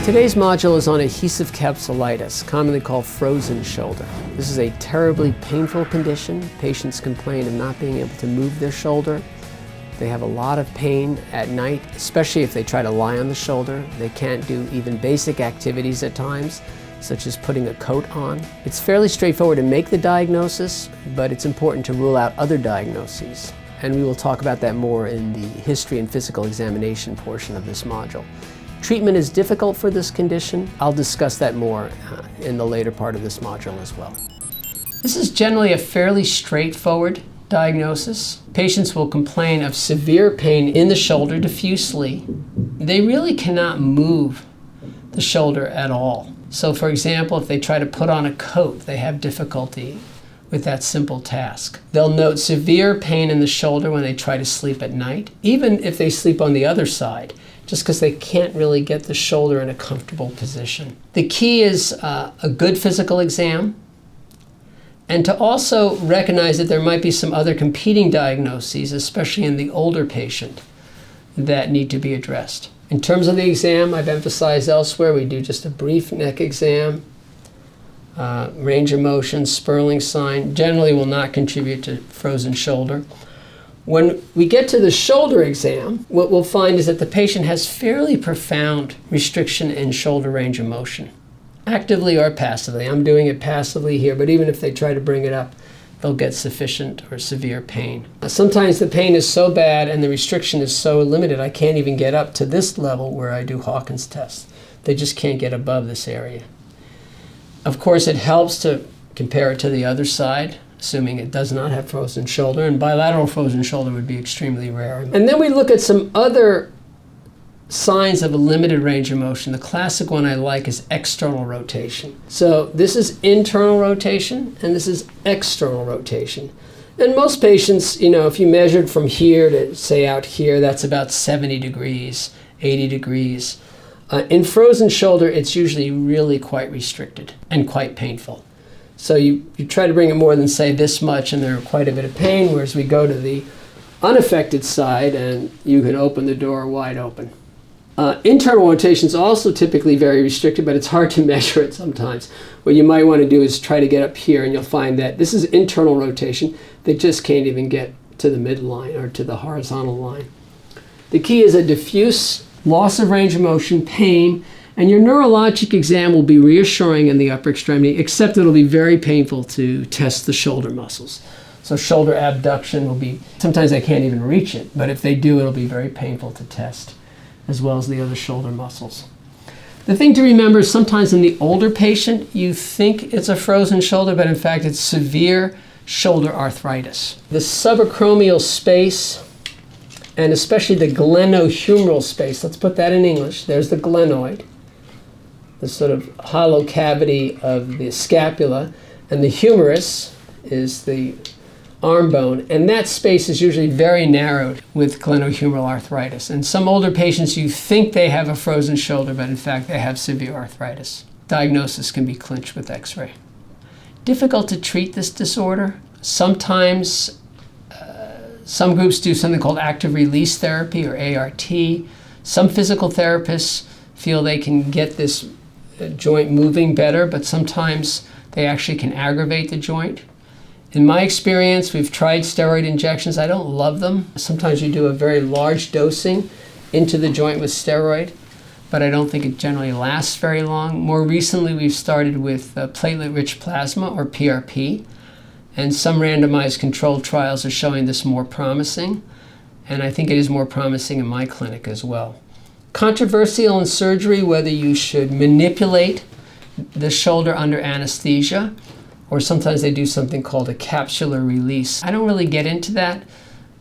Today's module is on adhesive capsulitis, commonly called frozen shoulder. This is a terribly painful condition. Patients complain of not being able to move their shoulder. They have a lot of pain at night, especially if they try to lie on the shoulder. They can't do even basic activities at times, such as putting a coat on. It's fairly straightforward to make the diagnosis, but it's important to rule out other diagnoses. And we will talk about that more in the history and physical examination portion of this module. Treatment is difficult for this condition. I'll discuss that more in the later part of this module as well. This is generally a fairly straightforward diagnosis. Patients will complain of severe pain in the shoulder diffusely. They really cannot move the shoulder at all. So for example, if they try to put on a coat, they have difficulty with that simple task. They'll note severe pain in the shoulder when they try to sleep at night, even if they sleep on the other side, just because they can't really get the shoulder in a comfortable position. The key is a good physical exam, and to also recognize that there might be some other competing diagnoses, especially in the older patient, that need to be addressed. In terms of the exam, I've emphasized elsewhere, we do just a brief neck exam. Range of motion, Sperling sign, generally will not contribute to frozen shoulder. When we get to the shoulder exam, what we'll find is that the patient has fairly profound restriction in shoulder range of motion, actively or passively. I'm doing it passively here, but even if they try to bring it up, they'll get sufficient or severe pain. Sometimes the pain is so bad and the restriction is so limited, I can't even get up to this level where I do Hawkins tests. They just can't get above this area. Of course, it helps to compare it to the other side, assuming it does not have frozen shoulder, and bilateral frozen shoulder would be extremely rare. And then we look at some other signs of a limited range of motion. The classic one I like is external rotation. So this is internal rotation, and this is external rotation. And most patients, if you measured from here to say out here, that's about 70 degrees, 80 degrees. In frozen shoulder, it's usually really quite restricted and quite painful. So you try to bring it more than, say, this much, and there's quite a bit of pain, whereas we go to the unaffected side, and you can open the door wide open. Internal rotation is also typically very restricted, but it's hard to measure it sometimes. What you might want to do is try to get up here, and you'll find that this is internal rotation. They just can't even get to the midline or to the horizontal line. The key is a diffuse loss of range of motion, pain, and your neurologic exam will be reassuring in the upper extremity, except it'll be very painful to test the shoulder muscles. So shoulder abduction will be, sometimes I can't even reach it, but if they do, it'll be very painful to test, as well as the other shoulder muscles. The thing to remember is sometimes in the older patient, you think it's a frozen shoulder, but in fact it's severe shoulder arthritis. The subacromial space, and especially the glenohumeral space, let's put that in English. There's the glenoid, the sort of hollow cavity of the scapula, and the humerus is the arm bone, and that space is usually very narrowed with glenohumeral arthritis. And some older patients, you think they have a frozen shoulder, but in fact they have severe arthritis. Diagnosis can be clinched with X-ray. Difficult to treat this disorder. Sometimes some groups do something called active release therapy, or ART. Some physical therapists feel they can get this joint moving better, but sometimes they actually can aggravate the joint. In my experience, we've tried steroid injections. I don't love them. Sometimes you do a very large dosing into the joint with steroid, but I don't think it generally lasts very long. More recently, we've started with platelet-rich plasma, or PRP, and some randomized controlled trials are showing this more promising, and I think it is more promising in my clinic as well. Controversial in surgery whether you should manipulate the shoulder under anesthesia, or sometimes they do something called a capsular release. I don't really get into that,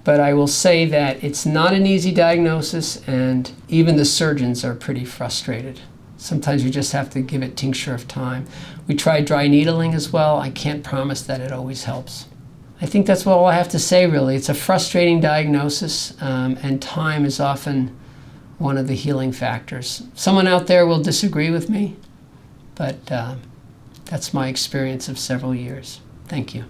but I will say that it's not an easy diagnosis, and even the surgeons are pretty frustrated. Sometimes you just have to give it tincture of time. We tried dry needling as well. I can't promise that it always helps. I think that's all I have to say, really. It's a frustrating diagnosis, and time is often one of the healing factors. Someone out there will disagree with me, but that's my experience of several years. Thank you.